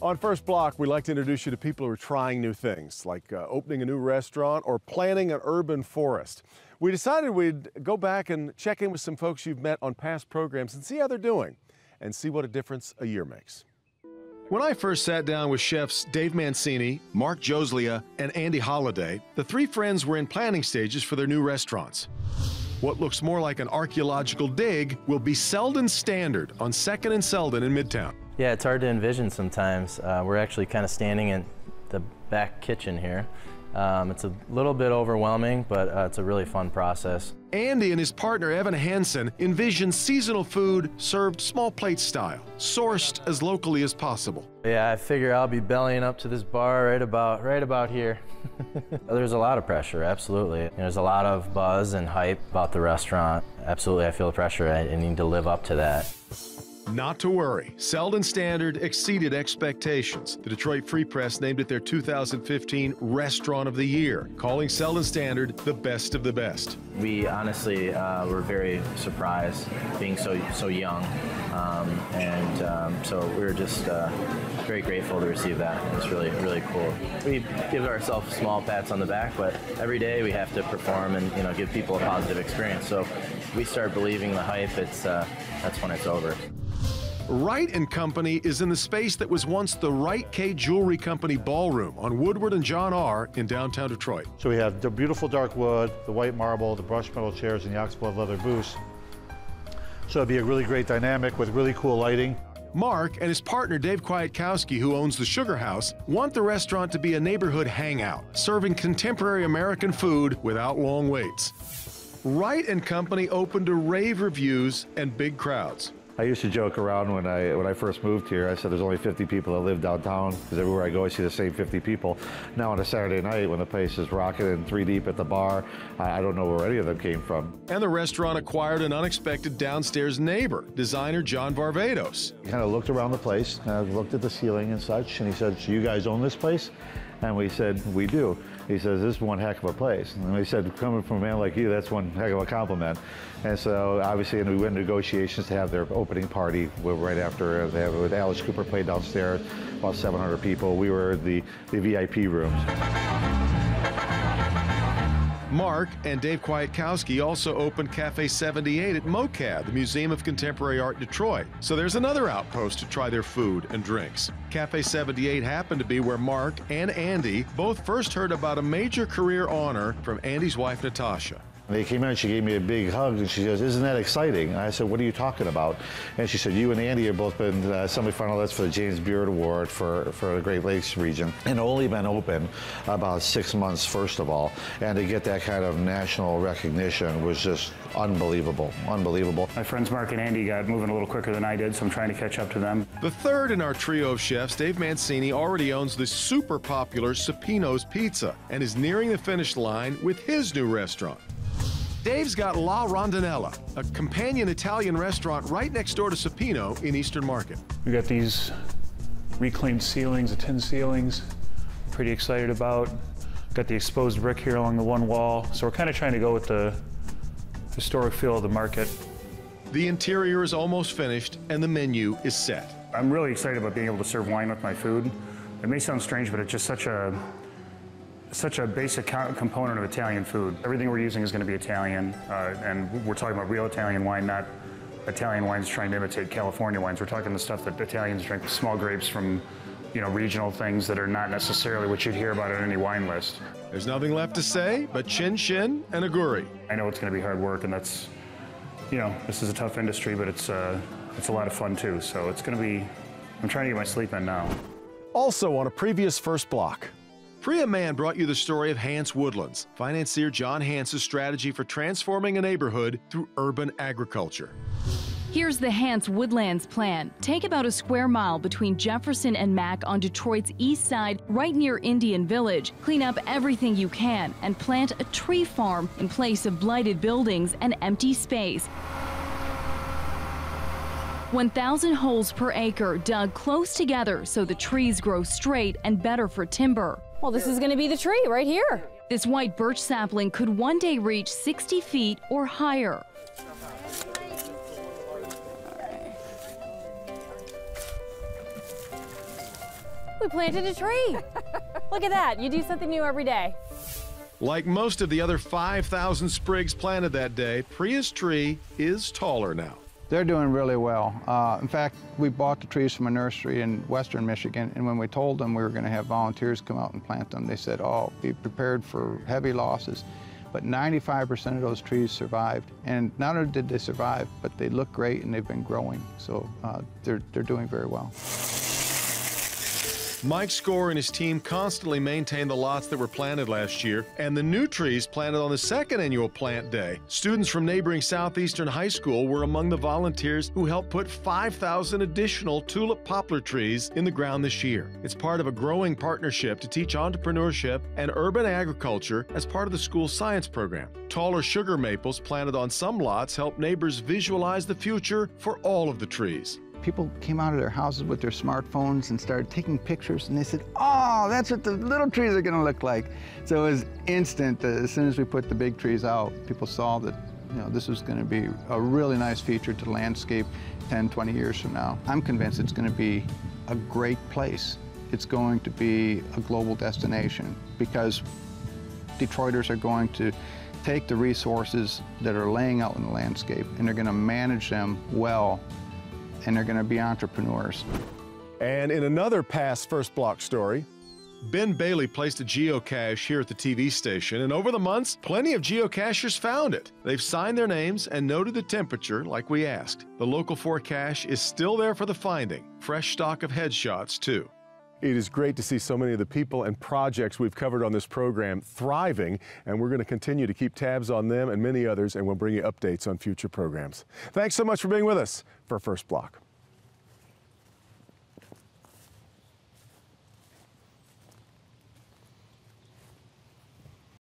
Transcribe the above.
On First Block, we like to introduce you to people who are trying new things, like opening a new restaurant or planting an urban forest. We decided we'd go back and check in with some folks you've met on past programs and see how they're doing and see what a difference a year makes. When I first sat down with chefs Dave Mancini, Mark Joslia, and Andy Holliday, the three friends were in planning stages for their new restaurants. What looks more like an archaeological dig will be Seldon Standard on 2nd and Seldon in Midtown. Yeah, it's hard to envision sometimes. We're actually kind of standing in the back kitchen here. It's a little bit overwhelming, but it's a really fun process. Andy and his partner Evan Hansen envision seasonal food served small plate style, sourced as locally as possible. Yeah, I figure I'll be bellying up to this bar right about here. There's a lot of pressure, absolutely. There's a lot of buzz and hype about the restaurant. Absolutely, I feel the pressure. I need to live up to that. Not to worry, Seldon Standard exceeded expectations. The Detroit Free Press named it their 2015 Restaurant of the Year, calling Seldon Standard the best of the best. We honestly were very surprised being so young, so we were just very grateful to receive that. It's really cool. We give ourselves small pats on the back, but every day we have to perform and give people a positive experience. So if we start believing the hype, that's when it's over. Wright & Company is in the space that was once the Wright K Jewelry Company ballroom on Woodward and John R. in downtown Detroit. So we have the beautiful dark wood, the white marble, the brushed metal chairs, and the oxblood leather booths. So it'd be a really great dynamic with really cool lighting. Mark and his partner Dave Kwiatkowski, who owns the Sugarhouse, want the restaurant to be a neighborhood hangout, serving contemporary American food without long waits. Wright & Company opened to rave reviews and big crowds. I used to joke around when I first moved here. I said there's only 50 people that live downtown, because everywhere I go I see the same 50 people. Now on a Saturday night when the place is rocking and 3 deep at the bar, I don't know where any of them came from. And the restaurant acquired an unexpected downstairs neighbor, designer John Varvatos. He kind of looked around the place, looked at the ceiling and such, and he said, "So you guys own this place?" And we said, "We do." He says, "This is one heck of a place." And we said, "Coming from a man like you, that's one heck of a compliment." And so obviously, we went into negotiations to have their opening party right after they have with Alice Cooper played downstairs, about 700 people. We were the VIP rooms. Mark and Dave Kwiatkowski also opened Cafe 78 at MoCAD, the Museum of Contemporary Art Detroit. So there's another outpost to try their food and drinks. Cafe 78 happened to be where Mark and Andy both first heard about a major career honor from Andy's wife, Natasha. They came in, she gave me a big hug, and she says, "Isn't that exciting?" And I said, "What are you talking about?" And she said, "You and Andy have both been semifinalists for the James Beard Award for the Great Lakes region, and only been open about 6 months, first of all. And to get that kind of national recognition was just unbelievable, unbelievable." My friends Mark and Andy got moving a little quicker than I did, so I'm trying to catch up to them. The third in our trio of chefs, Dave Mancini, already owns the super popular Supino's Pizza and is nearing the finish line with his new restaurant. Dave's got La Rondinella, a companion Italian restaurant right next door to Supino in Eastern Market. We got these reclaimed ceilings, the tin ceilings, pretty excited about. Got the exposed brick here along the one wall, so we're kind of trying to go with the historic feel of the market. The interior is almost finished and the menu is set. I'm really excited about being able to serve wine with my food. It may sound strange, but it's just such a basic component of Italian food. Everything we're using is going to be Italian, and we're talking about real Italian wine, not Italian wines trying to imitate California wines. We're talking the stuff that Italians drink, small grapes from, regional things that are not necessarily what you'd hear about on any wine list. There's nothing left to say but chin chin and aguri. I know it's going to be hard work, and that's, this is a tough industry, but it's a lot of fun too. So it's going to be, I'm trying to get my sleep in now. Also on a previous First Block, Priya Mann brought you the story of Hance Woodlands, financier John Hance's strategy for transforming a neighborhood through urban agriculture. Here's the Hance Woodlands plan. Take about a square mile between Jefferson and Mack on Detroit's east side, right near Indian Village. Clean up everything you can and plant a tree farm in place of blighted buildings and empty space. 1,000 holes per acre dug close together so the trees grow straight and better for timber. Well, this is going to be the tree right here. This white birch sapling could one day reach 60 feet or higher. we planted a tree. Look at that. You do something new every day. Like most of the other 5,000 sprigs planted that day, Prius tree is taller now. They're doing really well. In fact, we bought the trees from a nursery in western Michigan, and when we told them we were going to have volunteers come out and plant them, they said, oh, be prepared for heavy losses. But 95% of those trees survived, and not only did they survive, but they look great and they've been growing, so they're doing very well. Mike Score and his team constantly maintain the lots that were planted last year and the new trees planted on the second annual plant day. Students from neighboring Southeastern High School were among the volunteers who helped put 5,000 additional tulip poplar trees in the ground this year. It's part of a growing partnership to teach entrepreneurship and urban agriculture as part of the school's science program. Taller sugar maples planted on some lots help neighbors visualize the future for all of the trees. People came out of their houses with their smartphones and started taking pictures, and they said, oh, that's what the little trees are going to look like. So it was instant. As soon as we put the big trees out, people saw that this was going to be a really nice feature to the landscape 10, 20 years from now. I'm convinced it's going to be a great place. It's going to be a global destination because Detroiters are going to take the resources that are laying out in the landscape, and they're going to manage them well, and they're going to be entrepreneurs. And in another past First Block story, Ben Bailey placed a geocache here at the TV station, and over the months, plenty of geocachers found it. They've signed their names and noted the temperature like we asked. The local 4 cache is still there for the finding. Fresh stock of headshots, too. It is great to see so many of the people and projects we've covered on this program thriving, and we're going to continue to keep tabs on them and many others, and we'll bring you updates on future programs. Thanks so much for being with us for First Block.